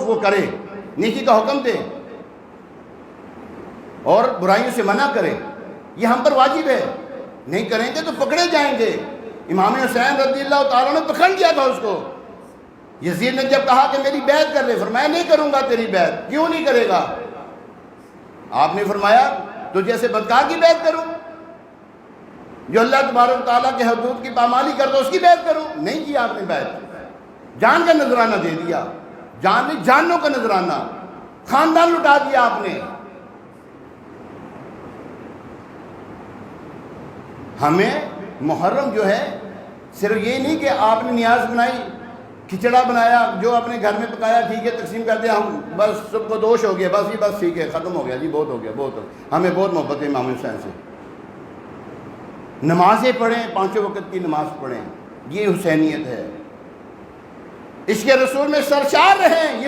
وہ کرے، نیکی کا حکم دے اور برائیوں سے منع کرے، یہ ہم پر واجب ہے۔ نہیں کریں گے تو پکڑے جائیں گے۔ امام حسین رضی اللہ تعالیٰ نے پکڑ لیا تھا اس کو۔ یزید نے جب کہا کہ میری بیعت کر لے، فرمایا نہیں کروں گا تیری بیعت۔ کیوں نہیں کرے گا؟ آپ نے فرمایا تجھے ایسے بدکار کی بیعت کروں جو اللہ تبارک و تعالیٰ کے حدود کی پامالی کر دو، اس کی بیعت کروں؟ نہیں کیا آپ نے بیعت، جان کا نذرانہ دے دیا، جان نہیں جانوں کا نذرانہ، خاندان لٹا دیا آپ نے۔ ہمیں محرم جو ہے صرف یہ نہیں کہ آپ نے نیاز بنائی، کھچڑا بنایا، جو اپنے گھر میں پکایا ٹھیک ہے تقسیم کر دیا، ہم بس سب کو دوش ہو گیا، بس یہ بس ٹھیک ہے ختم ہو گیا جی، بہت ہو گیا، بہت ہو گیا۔ ہمیں بہت محبت ہے امام حسین سے۔ نمازیں پڑھیں، پانچوں وقت کی نماز پڑھیں، یہ حسینیت ہے۔ عشق رسول میں سرشار رہیں، یہ